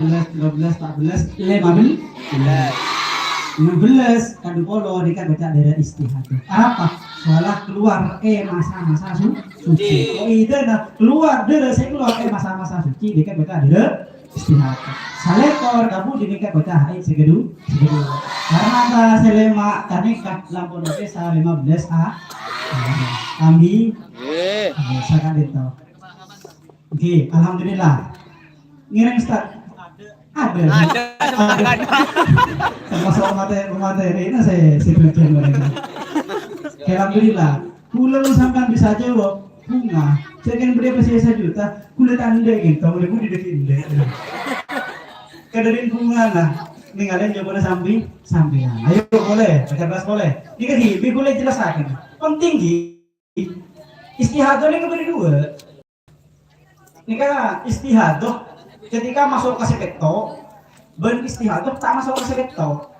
12, 14, 15, 16 kadu polo ini kan baca dari istihad. Apa? Soalnya keluar masa-masa suci. Oh ide nah keluar dari saya keluar masa-masa suci dia kan baca dari istihad. Salekor kamu ini kan baca haid segedu. Karena ada selema tadi kan lampun desa 15 kami saya itu. Oke, alhamdulillah. Ngiring Ustaz. Ada. Termasuk materi ini saya belajar lagi. Alhamdulillah. Pulau sampai bisa jawab bunga. Saya kan beri apa saya juta. Kulit anda gitu. Boleh di dekat anda. Kadarin bunga lah. Ninggalin jawabannya sampingan. Ayo boleh. Baca kelas boleh. Ini hibi boleh jelaskan. Penting istihadah ini keberi dua. Ini kan istihadah. Ketika masuk ke sepekto, ben istihadah tak masuk ke sepekto.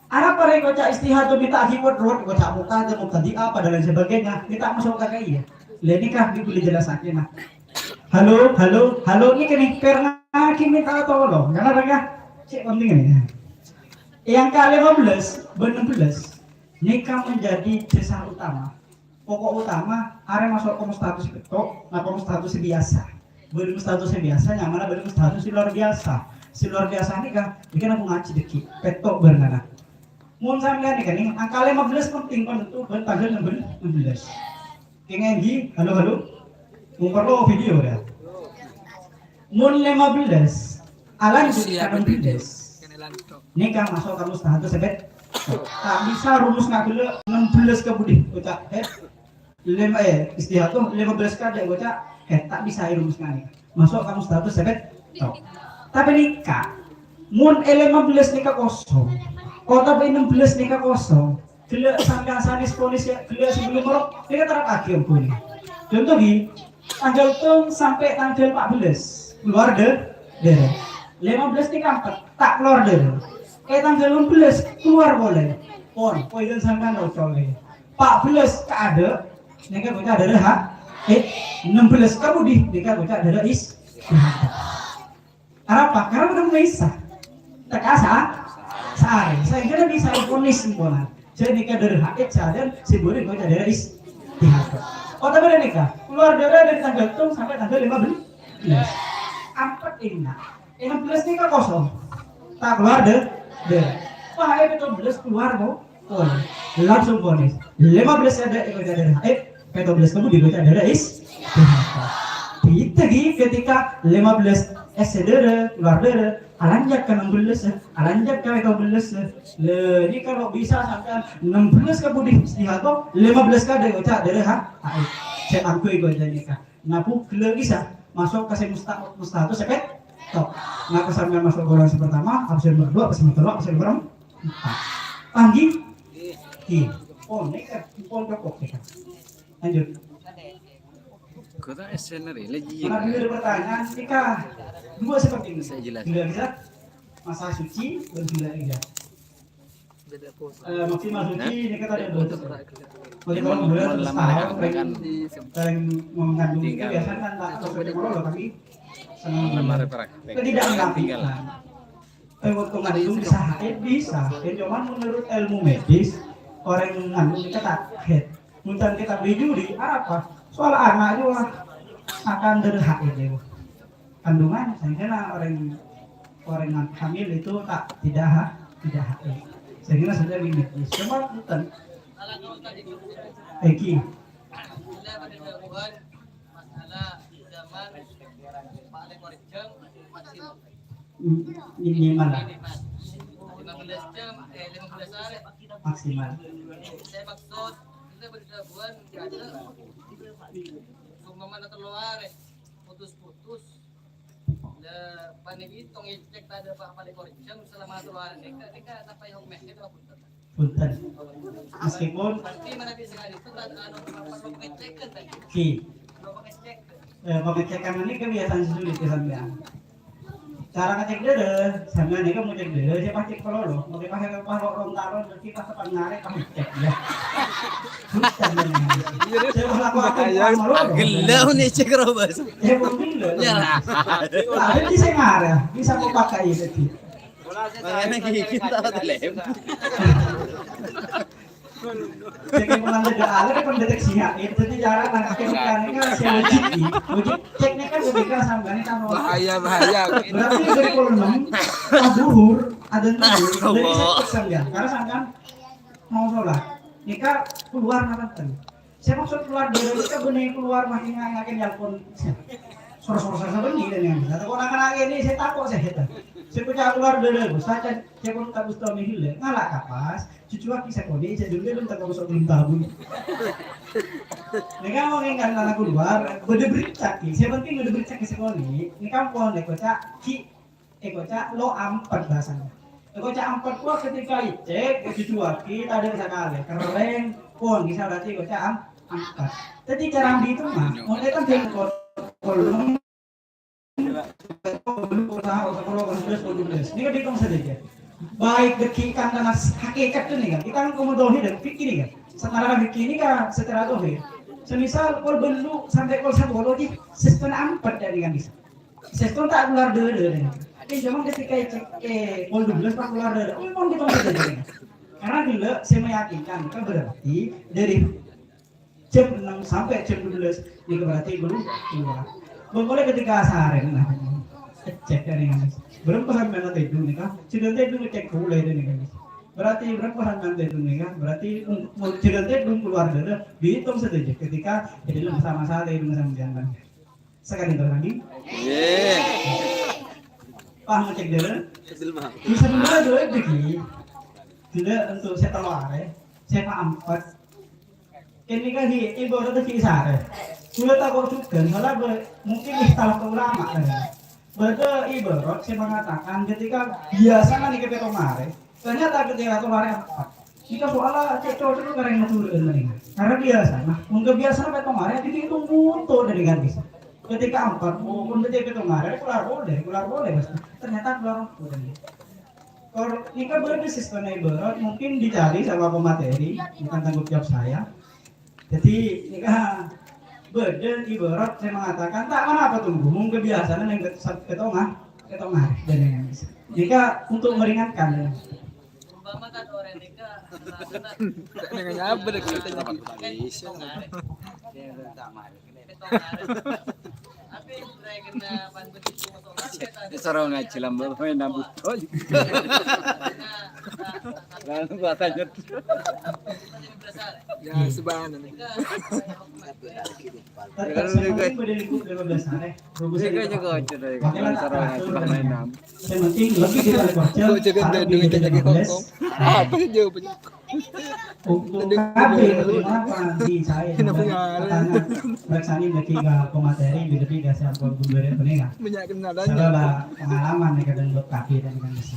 Ada para yang baca istihadah minta akibat road, baca muka aja muka di apa dan lain sebagainya, kita masuk ke iya. Leni kah boleh jelaskan nah. Halo, ini kini karena kimi minta tolong, karena mereka cek penting ini. Yang ke-15, ben 16, nikah menjadi dasar utama. Pokok utama, ada masuk ke status sepekto, nah ke status biasa. Belum statusnya biasa, yang mana belum status luar biasa. Si luar biasa ini kan, ini kan aku ngaji deki, petok bernana. Mun sampean nih kan, angka 15 penting kan itu tanggal 16. Kengeng di, halo, perlu video ya. Mun 15, alan jadi 16. Ini kan masuk kamu status sebet. Tak bisa rumus nggak dulu 16 ke budi, ucap istilah tuh 15 kada ucap. Tak bisa rumus kali. Masuk kamu status sebet. Tapi nikah. Mun 15 nikah kosong. Tapi 16 nikah kosong. Gila sampai asanis polis ya. Gila sebelum merok. Nikah terak akhir pun. Contoh gini. Tanggal tuh sampai tanggal 14. Keluar deh. 15 nikah 4. Tak keluar deh. Tanggal 16 keluar boleh. Poin sampai nocol. 14 tak ada. Nikah bocah ada hak. 16 kamu nikah bocah ada apa? Karena udah bisa sehari saya kira bisa ponis semua jadi nikah dari haid dan simbolik bocah ada tapi ada nikah keluar dari tanggal itu sampai tanggal 15 empat ini 16 nikah kosong tak keluar deh wah itu 15 keluar mau langsung ponis 15 ada bocah dari haid 14 kamu dibaca ada kita ketika 15 sedera keluar dera alanjak ke 16 alanjak ke 15 ini kalau bisa sampai 16 ke budi istihadah 15 ka dari baca dera saya angkui gue jadi kah napu keluar bisa masuk ke mustahatus sepet tok ngaku sampai masuk golongan pertama absen berdua absen kedua absen berempat panggi ini kan pon kok lanjut. Kota SNR lagi. Karena bila ada pertanyaan, nikah dua seperti ini. Saya jelas. Bila bisa masa suci dan bila tidak. Maksimal suci nikah tadi dua. Kalau bulan setahun paling mengandung itu biasanya kan tak sesuai dengan tapi tidak tinggal. Waktu mengandung bisa haid bisa. Cuman menurut ilmu medis orang yang mengandung nikah tak haid. Muntan kita bijuri apa? Soal anak juga akan derhak itu. Kandungan saya kira orang hamil itu tidak haid. Saya kira sudah limit. Cuma muntan. Eki. Ini mana? 15 jam, 15 hari maksimal. Saya maksud kita berjabuan ada sumbangan keluar putus-putus panegitong cek tadi apa jam selama keluar nikah apa yang itu punten. Punten. Meskipun berarti mana bisa itu ada apa ngecek kan tadi. Ki. Pengecekan ini kebiasaan sulit ya sampean. cara ngecek dede, sambil nih kan mau cek dede, saya pasti kalau lo, mau pakai kalau rontaro, kita sepan narik kamu cek ya. Saya mau lakukan malu. Gelaw ni cek robas. Ya mungkin lo. Ya. Lah, jadi saya ngarah, bisa mau pakai itu. Makanya kita lem. Cek yang ada ada kan deteksinya, itu jadi cara pakai mekaniknya saya uji ceknya kan berbeda sama ini kan bahaya. berarti dari kolom tabuhur ada tabuhur jadi saya pesan ya karena sampean mau sholat nikah keluar nanti saya maksud keluar dari nikah benih keluar makin ngakin telepon sor-sor saya benih dan yang bisa kalau anak ini saya takut saya punya keluar dari saya pun tak bisa mihil ngalah kapas cucu aku saya kode saya dulu belum tak usah belum tahu mereka mau ngengkan anak keluar berde bericak saya penting berde bericak ke sekolah ini kampung ekocak lo ampat bahasanya ekocak ampat gua ketika cek cucu aku tak ada sekali keren pun bisa berarti ekocak ampat jadi cara ambil itu mah mulai kan dia kolom ini kan dihitung saja baik dekikan dan hakikat itu nih kan kita kan komodohi dan fikir nih kan sekarang fikir ini kan secara dohi semisal kol belu sampai kol satu lagi sistem ampat dari kan bisa sistem tak keluar dulu tapi cuma ketika cek kol 12 pak keluar dulu memang kita saja karena dulu saya meyakinkan kan berarti dari jam 6 sampai jam 12 ini berarti belum keluar boleh ketika sehari nah cek dari kan berapa sampai nanti itu nih kan sudah itu ngecek boleh ini kan berarti berapa sampai itu nih kan berarti sudah belum keluar dulu dihitung saja ketika jadi bersama saya di rumah jangan sekali itu lagi pak ngecek dulu bisa dulu begini tidak untuk saya telur saya ampat ini kan ibu itu kisah sudah takut juga malah mungkin istilah ulama betul ibarat saya mengatakan ketika biasa nih kita kemarin ternyata ketika kemarin apa jika soalnya cocok itu karena turun nih karena biasa nah untuk biasa sampai kemarin itu mutu dari ganti ketika empat pun ketika kemarin keluar boleh pasti ternyata keluar boleh kalau ini kan berarti sistemnya ibarat mungkin dicari sama pemateri bukan tanggung jawab saya jadi ini kan beda ibarat saya mengatakan tak kenapa tunggu mungkin kebiasaan yang ketongah dan yang bisa jika untuk meringankan umpama kan orang nikah Dengan apa dah kita jadi tapi mereka kena bantu itu masuk Sarau ngaji lambat main nambut. Lalu gua tanya. ya sebanan. Saya penting lebih dari Kau jaga duit lagi Hongkong. Apa sih jawabannya? untuk kabel kenapa di saya katanya melaksani ketiga pemateri di ketiga sampel gubernur peninggal Banyak kenalan. salah pengalaman nih kadang buat kabel dan kan bisa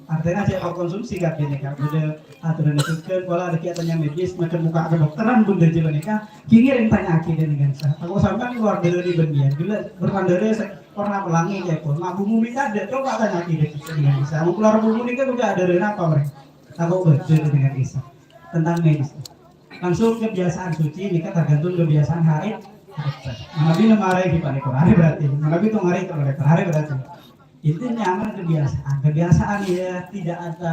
artinya saya kalau konsumsi kabel nih kan udah aturan itu kan kalau ada kegiatannya medis macam buka ke dokteran bunda jalan nih kan kini yang tanya akhirnya nih kan aku sampai keluar dari bendian gila berpandang pernah pelangi ya pun nah bumbu minta ada coba tanya akhirnya dengan bisa mau keluar bumbu nih kan udah ada apa mereka aku belajar dengan bisa tentang medis langsung kebiasaan suci ini kan tergantung kebiasaan haid Nabi nemarai di Pak hari berarti Nabi itu ngari itu hari berarti itu nyaman kebiasaan ya tidak ada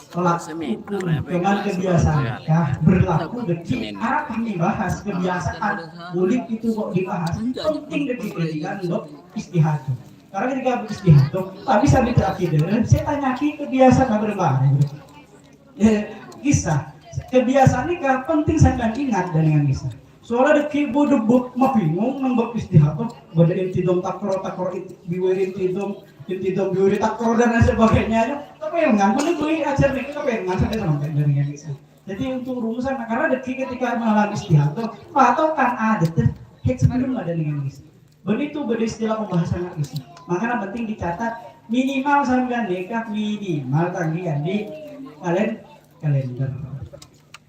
tolak ukur dengan kebiasaan berlaku detik Arab kami bahas kebiasaan ulik itu kok dibahas penting detik kan dok istihad karena ketika istihad dok tak bisa diterakhir saya tanya kebiasaan berbahaya kisah kebiasaan ini kan penting saya ingat dengan kisah soalnya deki bodebuk mah bingung nembak istihad pada inti dom takro biwiri inti dom biwiri takro dan sebagainya tapi yang nggak boleh gue ajar nih tapi yang nggak sampai sampai dengan kisah jadi untuk rumusan karena deki ketika mengalami istihad atau kan ada hit sebelum ada dengan kisah begitu beristilah pembahasan kisah makanya penting dicatat minimal sampai nikah minimal tanggihan di kalender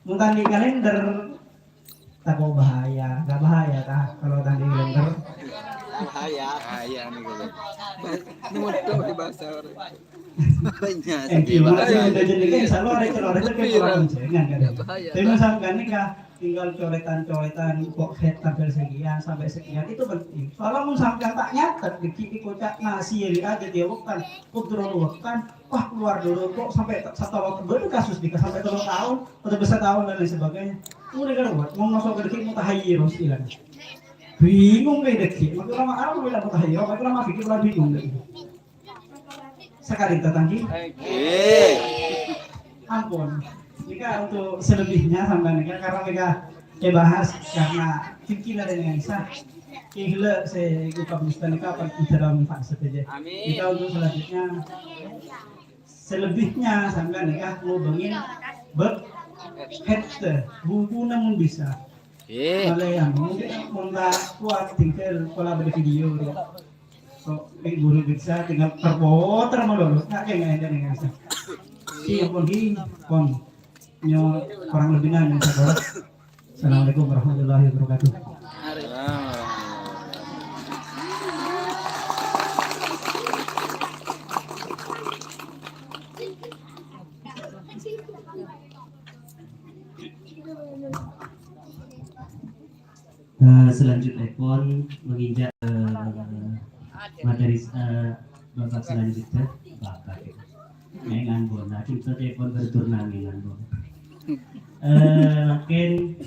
mutan di kalender tak bahaya nggak bahaya tak kalau tadi kalender Bahaya. Bahaya nih gue. Ini mau di bahasa orang. Banyak Thank sih you. Bang. Masih udah jadi kan selalu ada coret itu kayak kurang jangan kan. Bahaya. Tapi misalkan nikah tinggal coretan-coretan kok head tampil sekian sampai sekian itu penting. Soalnya mun sampean tak nyatet di kiki kocak nasi ya aja dia bukan kudro kan wah keluar dulu kok sampai satu waktu baru kasus nikah sampai 3 tahun atau besar tahun dan lain sebagainya. Udah kan buat mau masuk ke deki mutahayyir istilah. Bingung kayak deki. Waktu lama Arab bilang mutahayyir, waktu lama fikir bilang bingung deh. Sekali tetanggi. Ampun. Jika untuk selebihnya sampai nikah karena mereka bahas karena fikir ada yang bisa. Kihla saya ikut mustan nikah pada dalam fase saja. Jika untuk selanjutnya selebihnya sampai nikah mau bengin head buku namun bisa. Oleh yang mungkin mau kuat tinggal pola video ya. So, guru bisa tinggal terputar melulu, nggak kayak nggak bisa. Iya pun nyo kurang lebihnya yang saya. Assalamualaikum warahmatullahi wabarakatuh. Selanjutnya pun menginjak materi babak selanjutnya bapak dengan bona kita telepon berturnamen dengan bona mungkin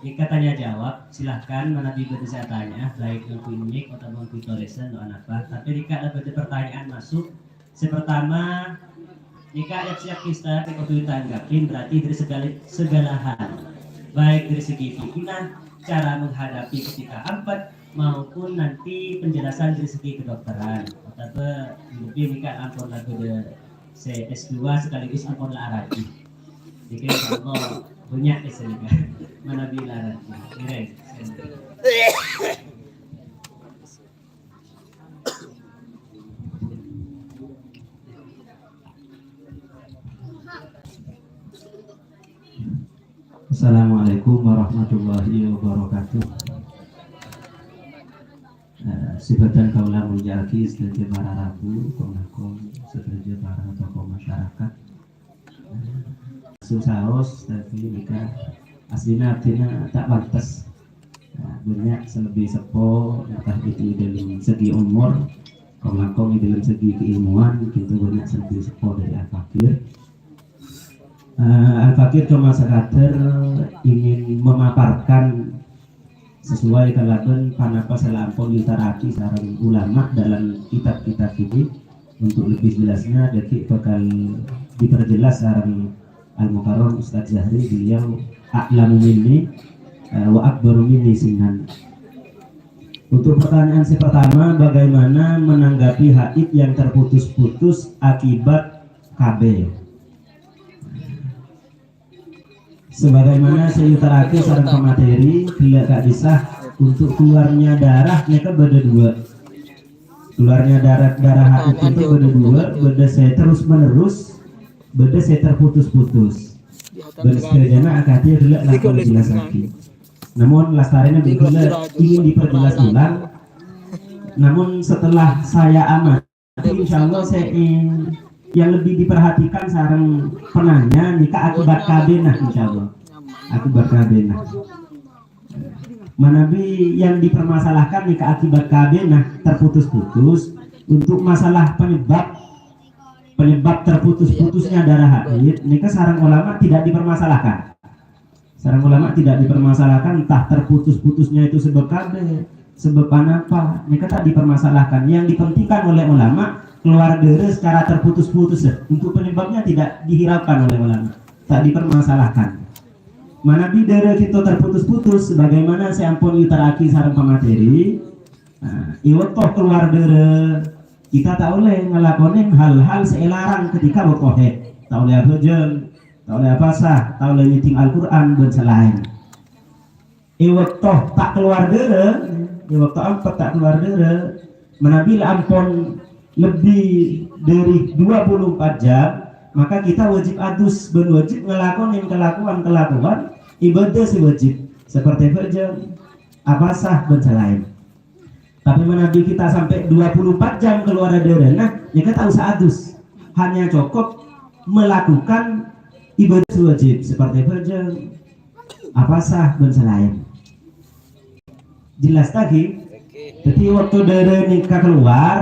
jika tanya jawab silahkan mana bisa saya tanya baik untuk unik atau untuk tulisan atau apa tapi jika ada pertanyaan masuk pertama jika ada siap kita tanggapin berarti dari segala hal baik dari segi fikih cara menghadapi ketika ampat maupun nanti penjelasan dari segi kedokteran atau lebih jika ampun lagu de S2 sekaligus ampun lah Arabi jadi kalau punya SNK mana bila Arabi Assalamualaikum warahmatullahi wabarakatuh. Sibatan kaulah menjaki setuju para rabu, pengaku setuju para tokoh masyarakat. Susaros tapi jika aslinya artinya tak pantas. Banyak selebih sepo, entah itu dalam segi umur, pengaku dalam segi keilmuan, itu banyak selebih sepo dari al-fakir. Al-Fakir cuma sekadar ingin memaparkan sesuai kalaban panapa selampau ditaraki sarang ulama dalam kitab-kitab ini untuk lebih jelasnya jadi bakal diperjelas sarang Al-Mukarram Ustadz Zahri beliau a'lamu minni wa akbaru minni sinan. Untuk pertanyaan pertama bagaimana menanggapi haid yang terputus-putus akibat KB. Sebagaimana saya utarakan sarang pemateri bila tak bisa untuk keluarnya darah mereka beda dua keluarnya darah haid itu beda dua beda saya terus menerus beda saya terputus-putus beda sekiranya akadnya bila lakukan jelas lagi namun lastarinya bila ingin diperjelas ulang namun setelah saya amati insya Allah saya yang lebih diperhatikan sarang penanya nikah akibat kabinah insya Allah akibat kabinah manabi yang dipermasalahkan nikah akibat kabinah terputus-putus untuk masalah penyebab terputus-putusnya darah haid nikah sarang ulama tidak dipermasalahkan entah terputus-putusnya itu sebab kabeh sebab apa nikah tak dipermasalahkan yang dipentingkan oleh ulama keluar darah secara terputus-putus untuk penyebabnya tidak dihiraukan oleh ulama tak dipermasalahkan mana di darah kita terputus-putus sebagaimana saya ampun yutaraki sarang pemateri iwat toh keluar darah kita tak boleh ngelakonin hal-hal selarang ketika berkohet tak boleh apa jeng tak boleh apa sah tak boleh nyeting Al-Quran dan selain iwat toh tak keluar darah iwat toh ampat tak keluar darah mana bila ampun lebih dari 24 jam maka kita wajib adus dan wajib ngelakonin kelakuan ibadah si wajib seperti berjam apa sah dan selain Tapi Nabi kita sampai 24 jam keluar dari nah, mereka tahu seadus. Hanya cukup melakukan ibadah wajib seperti fajar, apa sah dan selain. Jelas tadi. Jadi waktu dari nikah keluar,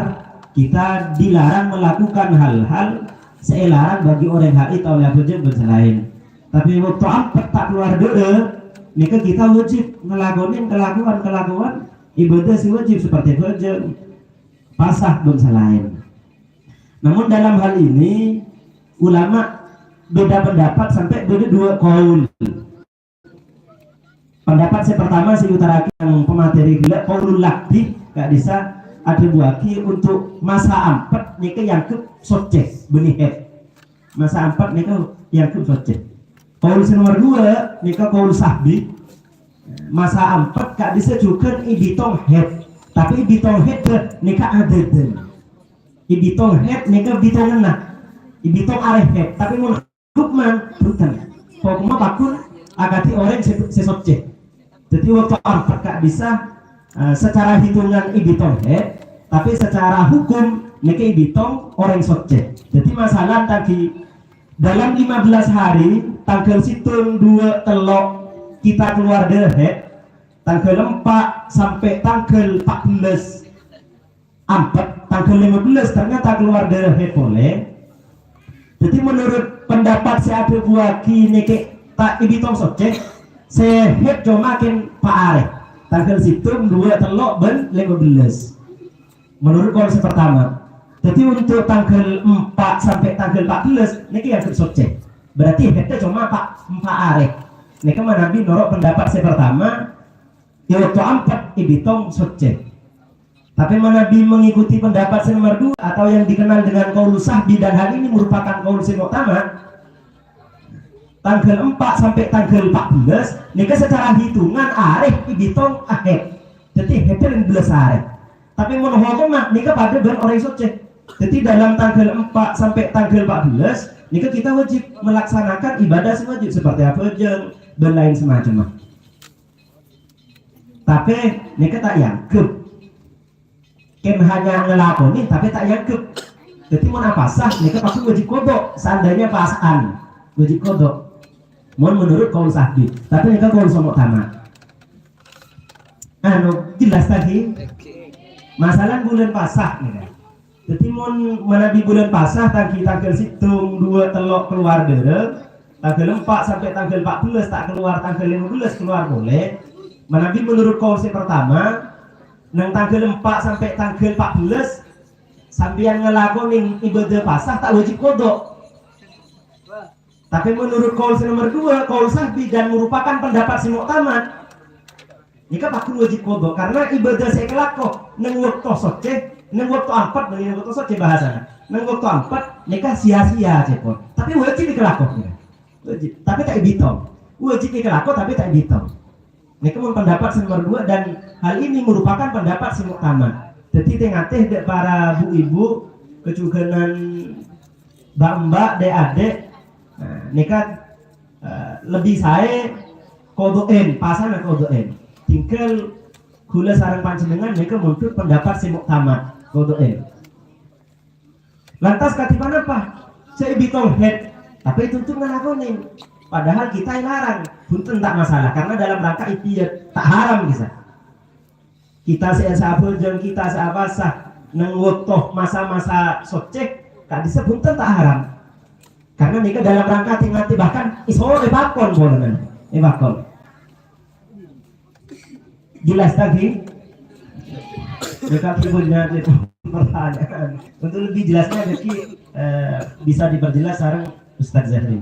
kita dilarang melakukan hal-hal selarang bagi orang haid atau fajar dan selain. Tapi waktu ampet tak keluar dari nikah kita wajib ngelakonin kelakuan ibadah si wajib seperti fajar, pasah dan selain. Namun dalam hal ini ulama beda pendapat sampai beda dua kaul. Pendapat saya pertama si utarakan yang pemateri gila kaulul lakti gak bisa ada buaki untuk masa ampat nika yang ke socek benih masa ampat nika yang ke socek. Kaul nomor 2 nika kaul sahbi masa ampat gak bisa juga ibitong head tapi ibitong head nika ada ibitong head nika bitong enak ibitong areh head tapi mau hukman bukan pokoknya bakun agati orang sesocek. Jadi waktu ampat gak bisa secara hitungan ibitong head tapi secara hukum nika ibitong orang socek. Jadi masalah tadi dalam 15 hari tanggal situng 2 telok kita keluar dari head tanggal 4 sampai tanggal 14 ampat tanggal 15 ternyata keluar dari head boleh. Jadi menurut pendapat saya ada buaki neke tak ibitong socek saya head cuma makin pak areh tanggal situng 2 telok ben 15 menurut konsep pertama. Jadi untuk tanggal 4 sampai tanggal 14 niki yang socek berarti headnya cuma pak areh. Niki Nabi norok pendapat saya pertama ya waktu ampat ibitong socek. Tapi Nabi mengikuti pendapat saya nomor 2 atau yang dikenal dengan qaulus sahbi dan hal ini merupakan qaul muktamad. Tanggal 4 sampai tanggal 14 niki secara hitungan areh ibitong akhir. Jadi headnya 15 areh. Tapi menurut niki pada dengan orang socek. Jadi dalam tanggal 4 sampai tanggal 14 niki kita wajib melaksanakan ibadah wajib seperti apa dan lain semacamnya. Tapi niki tak yangkep. Ken hanya ngelakoni tapi tak yangkep. Jadi mau apa sah niki pasti wajib kodok. Seandainya pasan wajib kodok. Mohon menurut kaul sahbi. Tapi niki kaul somok tamat. Jelas tadi. Masalah bulan pasah nih. Jadi mohon Nabi bulan pasah tanggal situng 2 telok keluar dari tanggal 4 sampai tanggal 14 tak keluar tanggal 15 keluar boleh. Nabi menurut konsep pertama nang tanggal 4 sampai tanggal 14 sambian ngelakonin ibadah pasah tak wajib kodok. Tapi menurut konsep nomor 2 kaul sahbi dan merupakan pendapat si muktamad nika pakun wajib kodok karena ibadah saya kelakok nang waktu socek nang waktu ampat nang waktu socek bahasanya nang waktu ampat nika sia-sia cepot tapi wajib dikelakok wajib tapi tak ibitong wajib dikelakok tapi tak ibitong. Nika pun pendapat nomor 2 dan hal ini merupakan pendapat si muktamad. Jadi tengah-teh dek para bu ibu kecuganan mbak dek-adek nika lebih saya kodoen pasangan kodoen tinggal gula sarang panjenengan mereka muncul pendapat si muktamad kodoen. Lantas katipan apa? Saya bitong head tapi itu tuh ngelakonin padahal kita yang larang punten tak masalah karena dalam rangka itu tak haram kita seabujang kita seabasah nang waktu masa-masa socek tak bisa punten tak haram karena mereka dalam rangka tinggal bahkan isol ebakon boleh ebakon. Jelas tadi mereka punya pertanyaan untuk lebih jelasnya jadi bisa diperjelas sekarang Ustaz Zahri.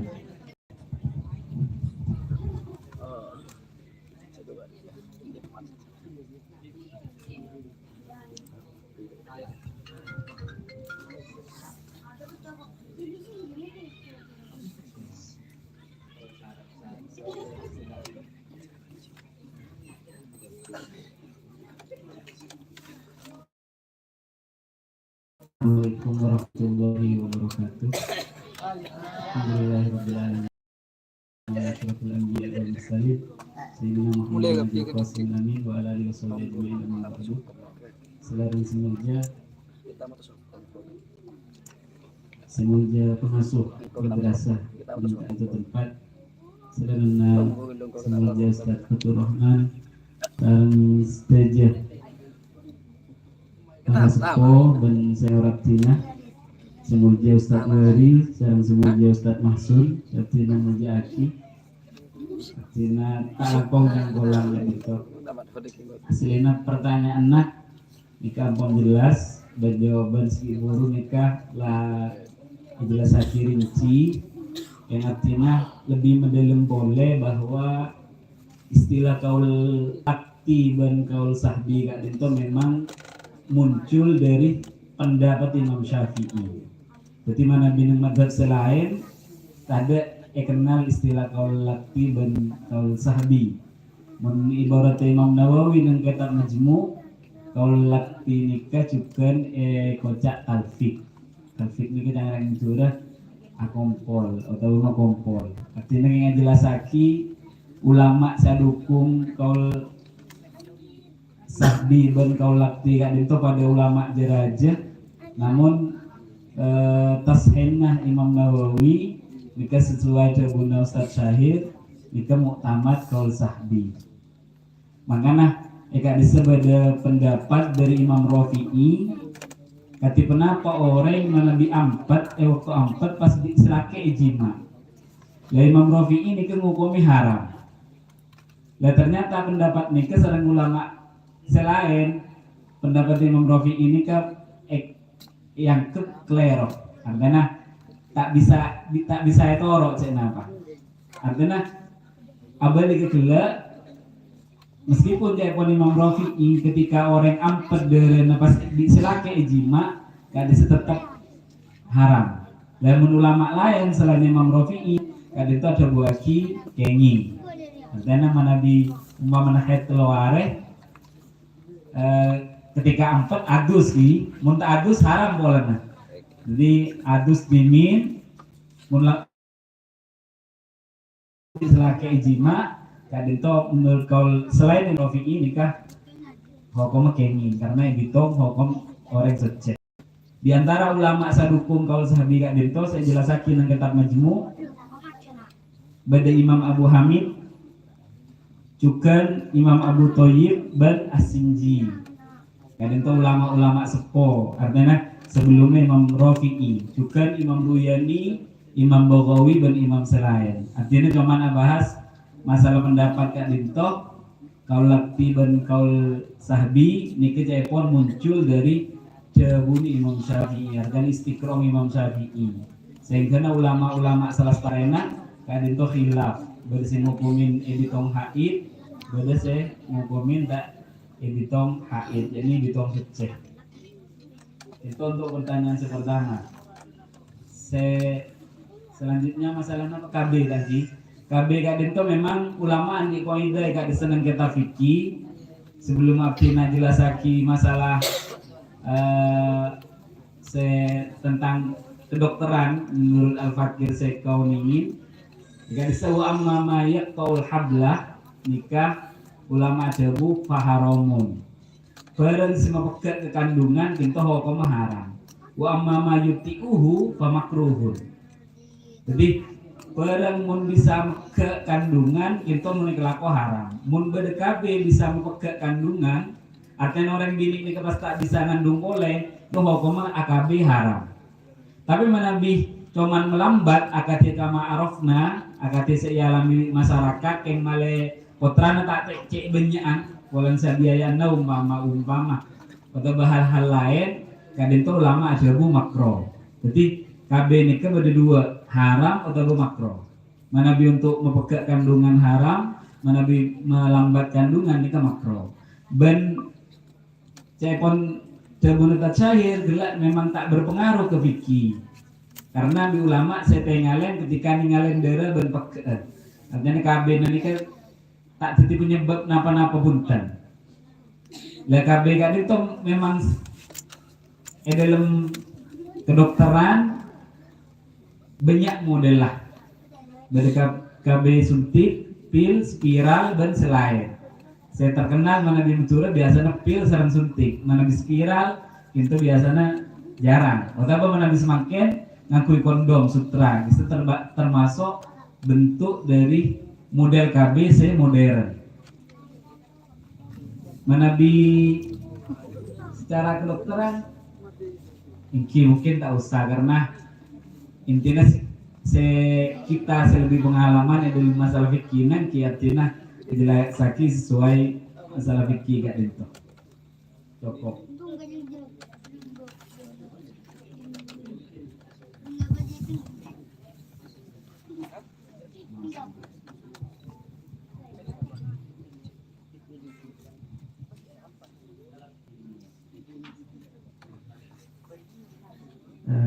Assalamualaikum warahmatullahi wabarakatuh. Alhamdulillahirabbil alamin. Asyrafil anbiya'i wal mursalin sayyidina Muhammadin wa ala alihi wasallam. selain semuanya pengasuh madrasah itu tempat selain semuanya Ustaz Fatur Rahman dan stage para sepuh dan saya Raptina semuanya Ustaz Wari dan semuanya Ustaz Mahsun Raptina Muja Aki Raptina talakong yang kolam itu hasilnya pertanyaan anak nikah ampun jelas dan jawaban si guru nikah lah jelas rinci yang artinya lebih mendalam boleh bahwa istilah kaul akti dan kaul sahbi kak itu memang muncul dari pendapat Imam Syafi'i. Jadi mana bintang madhab selain ada kenal istilah kaul akti dan kaul sahbi. Ibarat Imam Nawawi dengan kitab Majmu' kaul akti nikah cukan kocak talfik. Talfik ini kita yang curah akompol atau rumah kompol. Artinya yang jelasaki ulama saya dukung kaul sahbi dan kaul lakti kak itu pada ulama jeraja. Namun tashenah Imam Nawawi jika sesuai dengan Ustaz Syahir jika muktamad kaul sahbi. Makanya jika disebut pendapat dari Imam Rafi'i kati kenapa orang yang lebih waktu empat pas selake ijma. Lah Imam Rafi'i ini ngukumi haram. Lah ternyata pendapat nikah sareng ulama selain pendapat Imam Rafi'i ini yang kelero. Artinya tak bisa etoro cek napa. Artinya abal dikegela meskipun dia pun Imam Rafi'i ketika orang ampet dari pas di selake ijma gak bisa tetap haram. Dan ulama lain selain Imam Rafi'i kadang itu ada buaki kengi. Artinya manabi umpama nahet telaware ketika ampet adus ki, muntah adus haram boleh. Jadi adus dimin mulai selake ijma kadang itu menurut kaul selain Rafi'i nikah hukum kengi karena itu hukum orang secek. Di antara ulama sadukung kaul sahabi kadang itu saya jelasakin yang kitab Majmu' bada Imam Abu Hamid cukan Imam Abu Thayyib dan As-Sinji. Kadang itu ulama-ulama sepo artinya sebelumnya Imam Rafi'i cukan Imam Ruyani, Imam Baghawi dan Imam selain. Artinya cuma bahas masalah pendapat kak dinto kaul lakti dan kaul sahbi niki pun muncul dari jabuni Imam Syafi'i dan istiqrom Imam Syafi'i sehingga ulama-ulama salah parena kak dinto khilaf beda si ngukumin editong haid beda si ngukumin tak editong haid jadi editong seceh. Itu untuk pertanyaan pertama. Selanjutnya masalahnya KB tadi. KB kadin itu memang ulama di kaidah kak diseneng kita fikih sebelum abdina jelasaki masalah tentang kedokteran menurut Al-Fakir Sekauningin jika disebut amma mayak kaul hablah nikah ulama debu faharomun barang semua pekat kekandungan pintu hukum haram wa amma mayuti'uhu famakruhun. Jadi barang mun bisa ke kandungan itu mun kelaku haram. Mun berdekabe bisa ke kandungan, artinya orang bini ini pas tak bisa ngandung boleh, itu hukumnya AKB haram. Tapi menabi cuman melambat akati kama arafna, akati sealami masyarakat yang male putrana tak cek benyaan, walan sabiayana umpama atau hal-hal lain, kadang itu ulama ajabu makro. Jadi KB nikah ada dua, haram atau makro. Manabi untuk mempegat kandungan haram, manabi melambat kandungan nikah makro. Ben cepon terbunut cair gelak memang tak berpengaruh ke fikih. Karena di ulama saya ngalen ketika ninggalin darah ben pegat. Artinya KB nikah tak jadi penyebab napa-napa buntan. Lah KB kan itu memang dalam kedokteran banyak model lah dari KB suntik, pil, spiral dan selain. Saya terkenal mana di Betura biasanya pil sareng suntik, mana di spiral itu biasanya jarang. Otapa mana di semakin ngakui kondom sutra, itu termasuk bentuk dari model KBC modern. Mana di secara kedokteran, mungkin tak usah karena intinya kita lebih pengalaman ya dari masalah fikih nanti artinya jadi sakit sesuai masalah fikih gak itu cukup.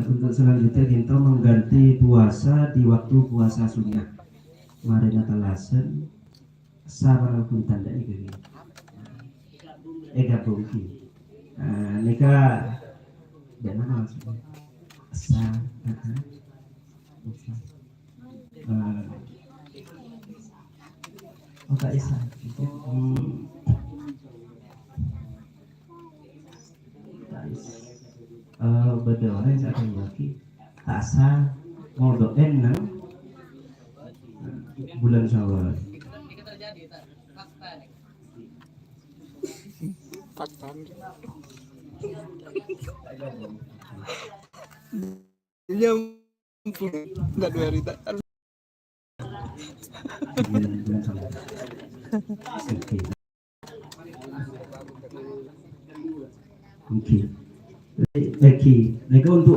Untuk selanjutnya kita mengganti puasa di waktu puasa sunnah. Marina talasen sabar pun tanda ini. Gabung ki. Nika dan mana maksudnya? Oh tak isa. Berdoa yang saya akan lagi asa ngodoen nang bulan Syawal. Jika terjadi fakta nih. Fakta. Ya ampun, enggak 2 hari tak. Bulan Syawal. Oke. Mereka untuk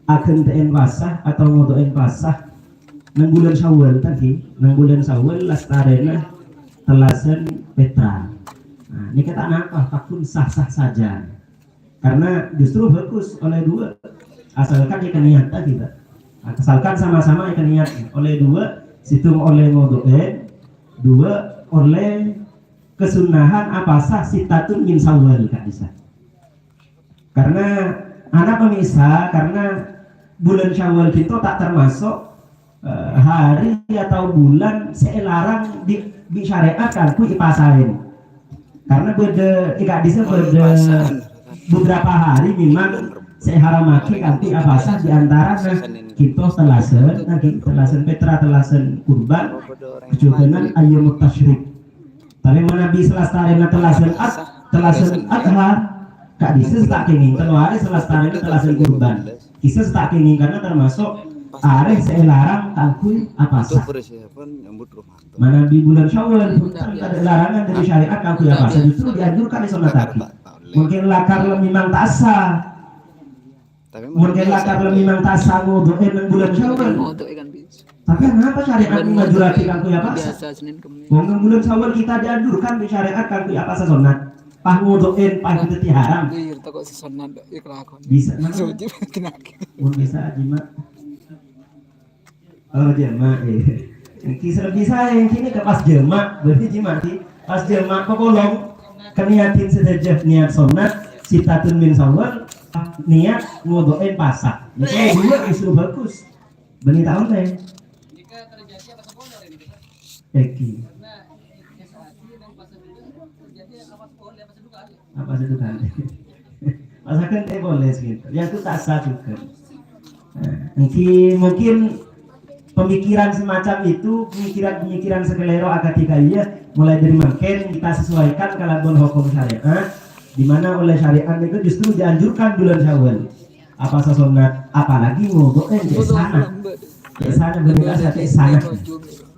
akan TN pasah atau ngodoen pasah nang bulan Syawal tadi, nang bulan Syawal lastarena telasan Petra. Nah, ini kata apa? Takun sah-sah saja. Karena justru bagus oleh dua. Asalkan ikan niat tadi, Pak. Asalkan sama-sama ikan niat. Oleh dua, situng oleh ngodoen, dua oleh kesunahan apa sah sitatun min Syawal Kak bisa. Karena anak pemisah, karena bulan Syawal itu tak termasuk hari atau bulan selarang disyariatkan ku ipasain. Karena beda ikat disa beda beberapa hari memang seharamaki kanti apasah diantara kita telasen Petra telasen kurban kecuali ayyamut tasyrik. Tapi mana bisa lastarinya telasen adha Kak Disa tak kenging keluar selestarinya telasen kurban. Kisah tak kenging karena termasuk areh selarang takui apa sah. Mana di bulan Syawal ada larangan dari syariat takui apa sah, justru dianjurkan di sunat taki. Mungkin lakar memang tasa. Mungkin lakar memang tasa ngodoen nang bulan Syawal. Tapi kenapa syariat menganjurkan takui apa sah? Mungkin bulan Syawal kita dianjurkan di syariat takui apa sah sunat. Pah ngodoen pah kita haram. Bisa mana? Bisa jima. Oh jema kisah bisa yang kini ke pas jema berarti jema pas jema pekolong keniatin sedajah niat sunat sitatun min Syawal niat ngodoen pasak. Ini dua justru bagus. Beni tahun deh. Jika terjadi apa sekolah ini kita? Eki. Karena kesehatan dan pasal itu terjadi apa sekolah apa seduka. Apa itu kan? Masakan teh boleh gitu. Yang itu tak sah juga. Mungkin pemikiran semacam itu, pemikiran sekelero ketika iya mulai dari makin kita sesuaikan kalau hukum syariat, di mana oleh syariat itu justru dianjurkan bulan Syawal. Apa sunat, apalagi ngodoen ke sana berbeda ke sana.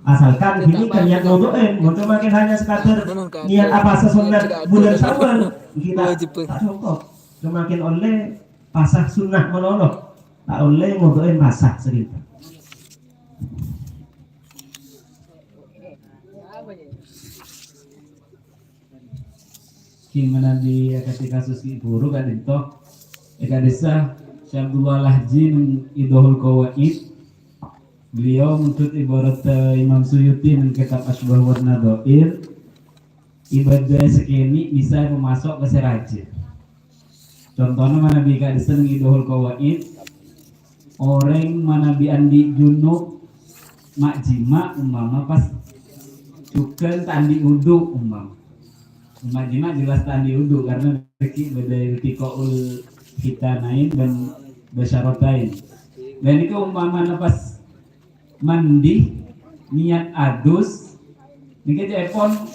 Asalkan ini kan niat ngodoen, untuk makin hanya sekadar niat apa sunat bulan Syawal kita tak cukup. Semakin oleh pasah sunnah menolong, tak oleh ngodoen pasah segitu. Gimana di ketika kasus buruk kan itu desa Syabdullah Lahji Idohul Qawaid beliau menuntut ibarat Imam Suyuti dengan kitab Asbah Warna Doir ibadah sekini bisa memasuk ke seraja. Contohnya mana bi desa Idohul Qawaid orang mana bi andi junub mak jima umpama pas cuken tandi uduk umpama Majima jelas tadi udu karena dari tikoul kita nain dan bersyarotain. Dan itu umpama pas mandi niat adus ini iPhone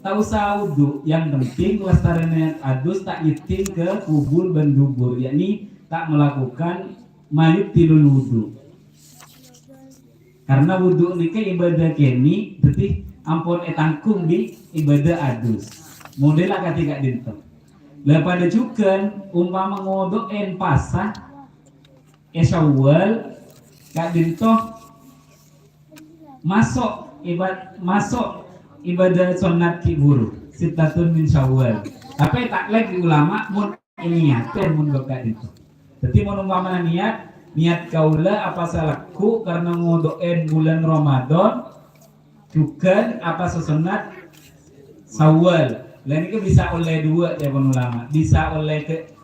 tahu saudu yang penting lestari niat adus tak yitin ke kubur dan dubur, yakni tak melakukan mayuk tilul wudu. Karena wudu ini ke ibadah keni, jadi ampun etangkung di ibadah adus. Modelnya ketika dinten. Lah pada juga umpama ngodoen pasah Syawal kak dintoh masuk ibadah sunat kiburu sitatun min Syawal. Tapi tak lagi ulama mun niatkan mun kak dintoh. Jadi mun umpama niat kaula apa salahku karena ngodoen bulan Ramadan juga apa sesunat Syawal. Lain itu bisa oleh dua ya ulama, bisa oleh ke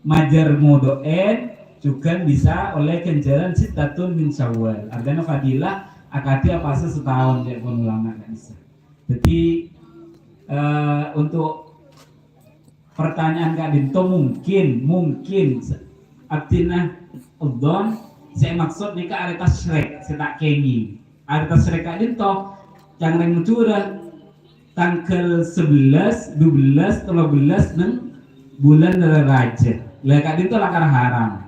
majar ngodoen juga bisa oleh kenjaran sitatun min Syawal. Artinya fadilah akati apa setahun ya ulama nggak bisa. Jadi untuk pertanyaan Kak Dinto mungkin artinya udon saya maksud nikah areta syrek saya tak kengi areta syrek Kak Dinto yang reng mencurah tanggal 11, 12, 13 neng bulan Raja. Lah Kak Dinto lakar haram.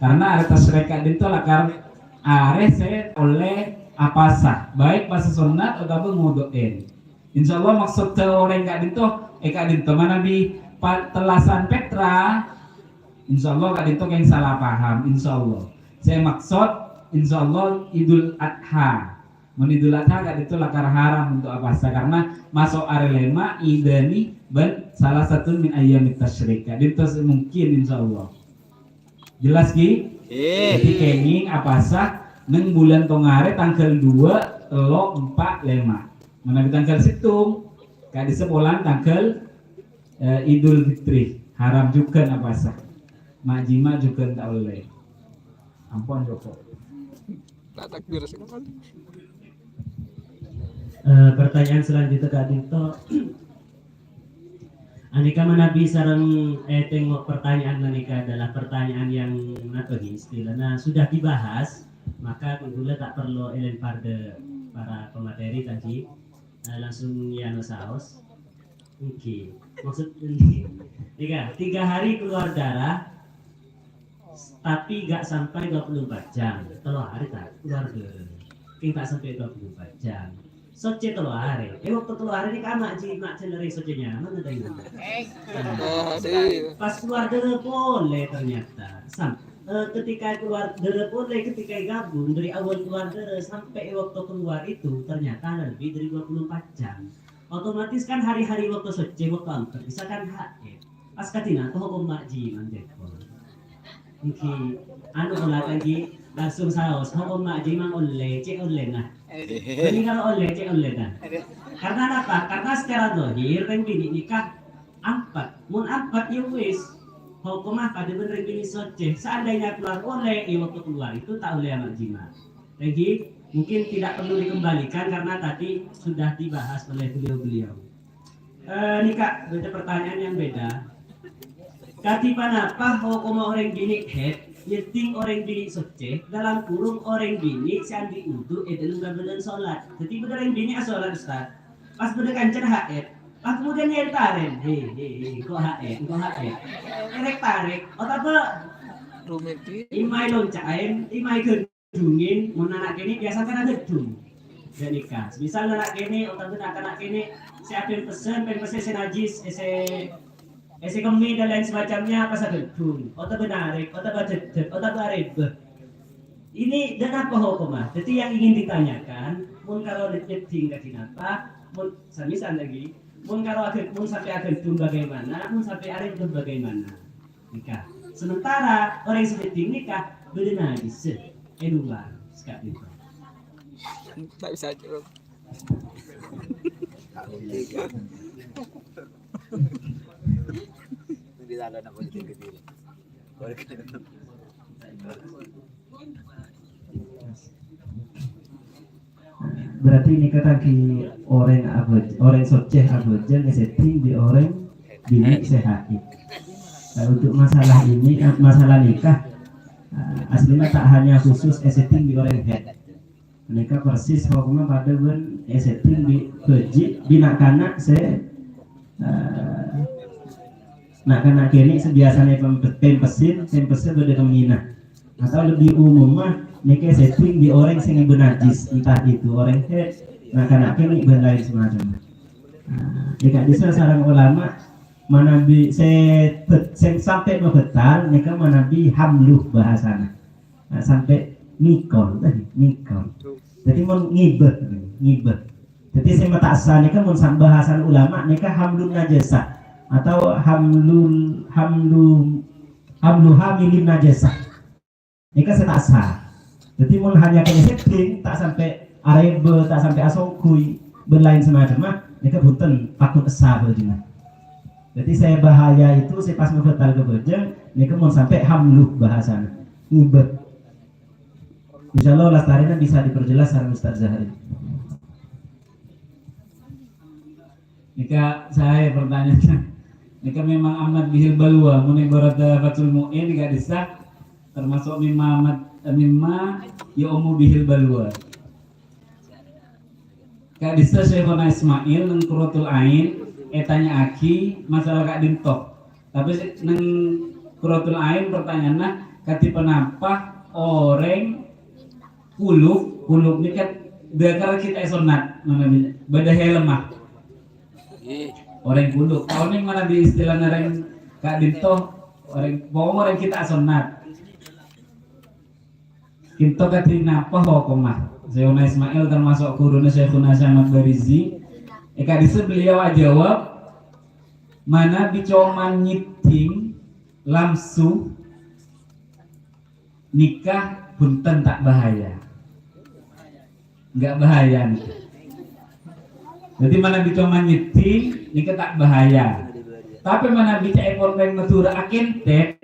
Karena areta syrek Kak Dinto lakar are saya oleh apa sah baik pas sunat ataupun ngodoen. Insyaallah maksud orang Kak Dinto mana di telasan Petra. Insyaallah Kak Dinto yang salah paham. Insyaallah saya maksud insyaallah Idul Adha. Idul Adha Kak Dinto lakar haram untuk apa sah karena masuk arelema idani ban salah satu min ayyamit tasyrik. Kak Dinto mungkin insyaallah. Jelas Ki? Jadi kenging apa sah neng bulan tongare tanggal 2, 3, 4, 5. Mana tanggal situng Kak di sekolah tanggal Idul Fitri haram juga apa sah. Majima juga tak boleh. Ampun Joko. Tak takbir sekali. Pertanyaan selanjutnya Kak Dinto. Anika manabi sarang tengok pertanyaan menika adalah pertanyaan yang istilahnya sudah dibahas, maka tentunya tak perlu elen pada para pemateri tadi langsung ya saos. Oke. Maksud ini 3 hari keluar darah tapi gak sampai 24 jam. Telur hari tak keluar darah. Tak sampai 24 jam. Soce telur hari. Waktu telur hari ini kan mak cenderung socenya. Mana ada yang pas keluar darah boleh ternyata. Ketika keluar darah boleh ketika gabung dari awal keluar darah sampai waktu keluar itu ternyata lebih dari 24 jam. Otomatis kan hari-hari waktu soce waktu angker bisa kan pas katina tuh hukum makji manjekol. Mungkin ulah lagi langsung saus hukum makji mang oleh cek oleh nah. Ini kalau oleh cek oleh nah. Karena apa? Karena secara dohir kan bini nikah 4 mun 4 ya wis hukum apa ada bener bini soce seandainya keluar oleh waktu keluar itu tak oleh makji mah. Lagi mungkin tidak perlu dikembalikan karena tadi sudah dibahas oleh beliau-beliau. Ini Kak, ada pertanyaan yang beda. Katipan apa hukum orang bini nyeting orang bini soce dalam kurung orang bini sandi udu dalam badan sholat. Jadi bener orang bini sholat Ustaz. Pas bener kancer pas kemudian yang tarik, kok tarik tarik, apa? Rumit Imai loncain, imai gedungin, mau anak kini biasa kan ada gedung. Dan nikah. Misal anak kini, atau anak kini, saya pesen senajis, ese kemi dan lain semacamnya apa saja gedung, atau benarik, atau bajet, atau barib. Ini dan apa hukumnya? Jadi yang ingin ditanyakan, mun kalau nyeting kenapa, mun samisan lagi, mun kalau mun sampai gedung bagaimana, mun sampai arif bagaimana? Nikah. Sementara orang yang nyeting nikah berdenajis. Luar sekali itu. Tak bisa jawab. Hindi lalo na politik ke diri. berarti ini kata ki orang soceh abojel setting di orang bini sehat. Nah, untuk masalah ini masalah nikah aslinya tak hanya khusus setting di orang head. Nikah persis hukumnya pada ben setting di keji bina kanak nak kanak kini sebiasanya pempesin beda kemina atau lebih umum mah nikah setting di orang sing benajis entah itu orang head nak kanak kini ben lain semacam. Jika bisa sarang ulama manabi sampai membetal mereka manabi hamluh bahasana sampai nikol jadi mau ngibet jadi saya mata asal mereka mau bahasan ulama mereka hamlun najasa atau hamilin najasa mereka saya tak sah jadi mau hanya kena setting tak sampai arebe tak sampai asokui berlain semacam mereka bunten takut sah berjina. Jadi saya bahaya itu saya pas membetal ke bojeng, mereka mau sampai hamluh bahasanya, ngibet. Insya Allah lestarinya bisa diperjelas sama Ustaz Zahri. Nika saya pertanyaannya, nika memang amat bihil balua, muni barada fatul mu'in nika disah, termasuk mimma ya umu bihil balua. Kak disah Syekhona Ismail nengkurotul ain. Tanya aki masalah Kak Dintok tapi neng kurotul ain pertanyaannya kati penapa orang kuluk ini kan dekar kita sunat namanya beda lemah orang kuluk tahun yang mana di istilah orang Kak Dintok orang kita sunat kita kati napa hukumah Syekhona Ismail termasuk kuruna Syekhuna Syamad Barizi disa beliau jawab mana bicoman nyiting lamsu nikah punten tak bahaya nggak bahaya nih. Jadi mana bicoman nyiting nikah tak bahaya tapi mana bicara konten matura akentet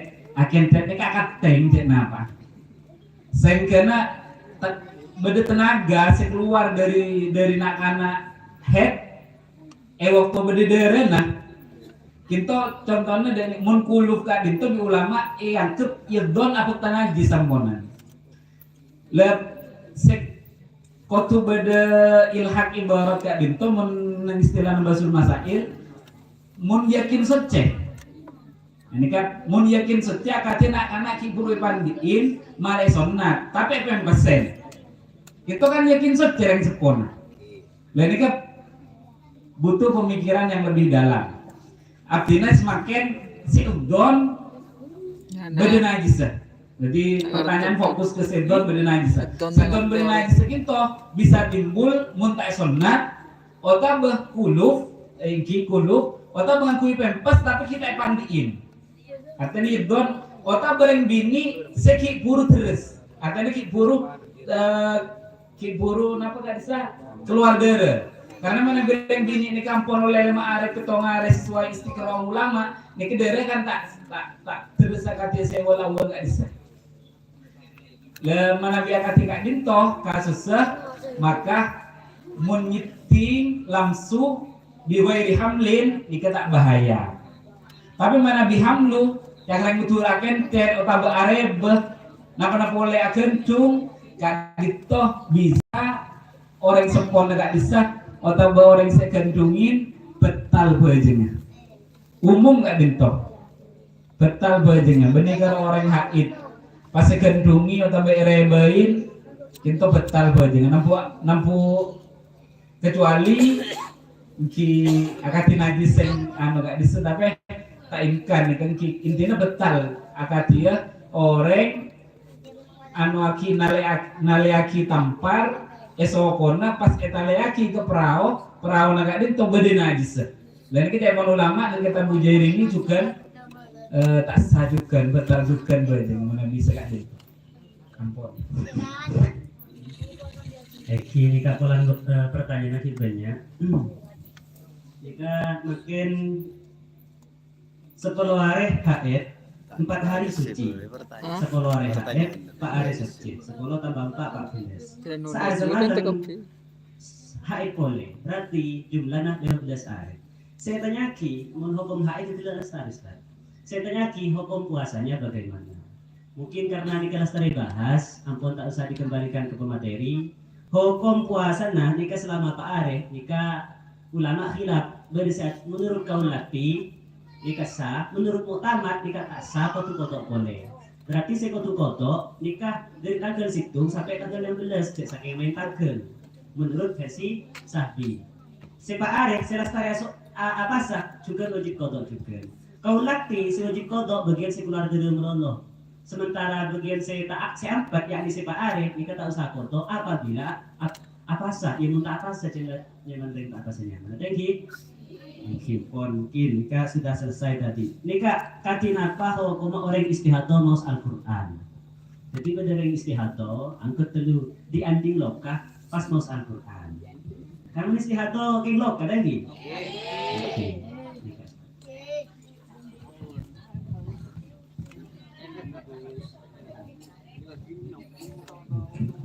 nikah kateng cek napa sehingga beda tenaga saya keluar dari nak head waktu berdedere nah kita contohnya dari mun kuluf Kak dinto di ulama angkep yedon apa tanah jisambonan lep sek kotu beda ilhak ibarat Kak dinto mun istilah basul masail mun yakin seceh ini kan mun yakin seceh katanya anak kiburu pandiin malai sonat tapi pempesen kita kan yakin seceh yang sepona lah ini kan butuh pemikiran yang lebih dalam. Artinya semakin si udon beda najis. Jadi pertanyaan fokus ke sedon beda najis. Sedon beda najis itu bisa timbul muntah sunat, otak berkuluf, otak mengakui pempes tapi kita pandiin. Artinya idon otak bereng bini seki buru terus. Artinya ki buru napa gak bisa keluar dere. Karena mana bereng bini ini kampung oleh lima arek ketonga arek sesuai istiqrah ulama, ini kedere kan tak terus kata saya wala gak bisa. Le mana biar kata Kak Dinto kasusnya maka menyiting langsung biwairi hamlin jika tak bahaya. Tapi mana bihamlu yang lain betul akan ter atau berareb, napa boleh akan cung Kak Dinto bisa orang sempurna gak bisa. Atau orang saya kandungin betal bajengnya umum gak dintok betal bajengnya bener orang haid pas saya kandungi atau berebain itu betal bajengnya nampu kecuali ki akati najis yang gak disebut tapi tak imkan kan intinya betal akati ya orang aki naleaki tampar esokona pas etaleaki ke perahu naga din to bede najis. Dan kita emang ulama dan kita bujair ini juga tak sajukan bertajukan bede mana bisa kak din. Kampung. Ini kapalan pertanyaan kita banyak. Jika makin 10 hari haid 4 hari suci. 10 hari haid 4 hari suci. 10 tambah 4 14. Saat semalam haid boleh. Berarti jumlahnya 15 hari. Saya tanya ki, hukum haid itu tidak lestari, Ustaz. Saya tanya ki, hukum puasanya bagaimana? Mungkin karena nikah lestari bahas, ampun tak usah dikembalikan ke pemateri. Hukum puasa nah nikah selama Pak Arif, nikah ulama khilaf berisiat menurut kaum laki nikah sah, menurut muktamad nikah tak sah, kotu-kotok boleh. Berarti saya kotu-kotok nikah dari tanggal situ sampai tanggal 16 cek saking main tanggal. Menurut versi Sahbi. Si Pak Arif saya lestari apa sah juga wajib kodok juga. Kaum laki si wajib kodok bagian si keluar dari Allah. Sementara bagian saya empat yakni si Pak Arif nikah tak usah kodok apabila apa sah yang minta apa saja yang penting apa saja mana tadi mungkin nikah sudah selesai tadi nikah katin apa hukum orang istihadah maus Al-Quran. Jadi pada orang istihadah angkat telu di anding lokah pas maus Al-Quran. Kamu istihadah king lokah tadi. Oke.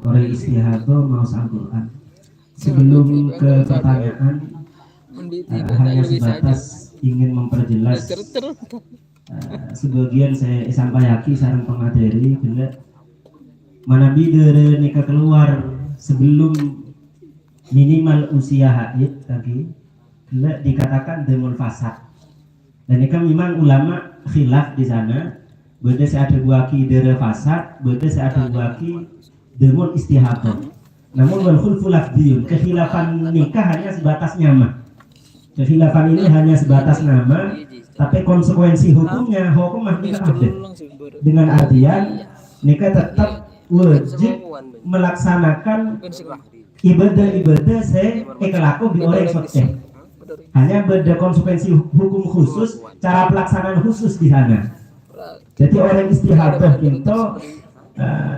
Orang istihadah mau Al-Quran. Sebelum ke pertanyaan, hanya sebatas ingin memperjelas sebagian saya sampaikan sareng pemateri bila manabi dari nikah keluar sebelum minimal usia haid lagi bila dikatakan demul fasad. Dan nikah memang ulama khilaf di sana. Beda saya ada buaki dari fasad, beda saya ada buaki demul istihadah. Namun wal khulfu lafdiyun, kekhilafan nikah hanya sebatas nama. Kekhilafan ini hanya sebatas nama, tapi konsekuensi hukumnya hukum nikah ada. Dengan artian nikah tetap wajib melaksanakan ibadah-ibadah sekelaku di orang soteh. Hanya beda konsekuensi hukum khusus, cara pelaksanaan khusus di sana. Jadi orang istihadah itu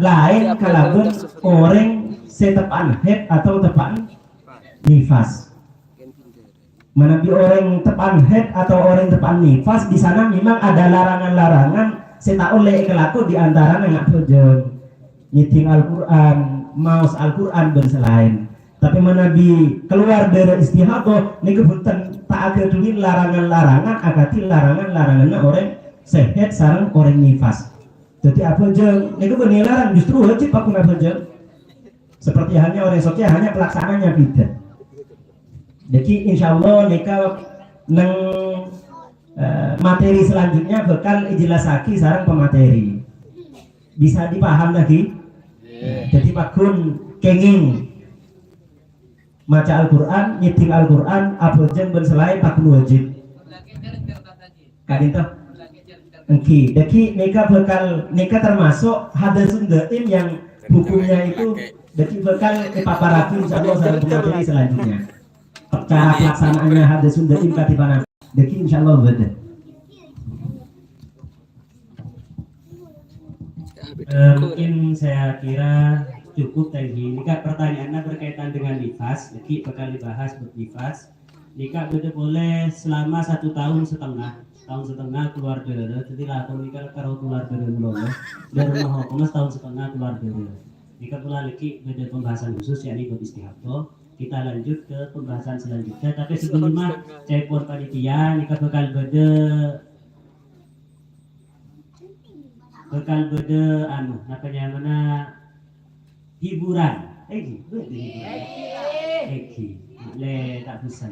lain kalaupun orang setepan head atau tepan nifas. Menabi orang tepan head atau orang tepan nifas di sana memang ada larangan-larangan seta oleh kelaku di antara nggak tujuan nyiting Al-Quran, maus Al-Quran dan selain. Tapi menabi keluar dari istihadah ini kebutuhan tak ada duit larangan-larangan agati larangan-larangannya orang sehat sarang orang nifas. Jadi apa jeng? Ini benilaran justru wajib aku apa jeng? Seperti halnya orang sotya hanya pelaksananya beda. Jadi insya Allah nikah neng materi selanjutnya bakal ijelasaki sarang pemateri. Bisa dipaham lagi? Jadi Pak Gun kenging maca Al-Quran, nyiting Al-Quran, apa jeng berselain Pak Gun wajib. Kadin toh? Oke, jadi nikah termasuk hadasun daim yang hukumnya itu jadi bakal paparati insya Allah sarang pemateri selanjutnya. Cara pelaksanaannya hadasun daim katibana. Jadi insya Allah beda. Mungkin saya kira cukup tadi. Nikah pertanyaannya berkaitan dengan nifas. Jadi bakal dibahas nifas. Nikah boleh selama 1,5 tahun. Tahun setengah keluar dari, jadi lah kalau nikah kalau keluar dari mulanya dari rumah hukum setahun setengah keluar dari. Nikah pula lagi beda pembahasan khusus yakni bab istihadah. Kita lanjut ke pembahasan selanjutnya. Tapi sebelumnya saya pun panitia nikah bakal beda namanya mana hiburan. Eki le tak bisa.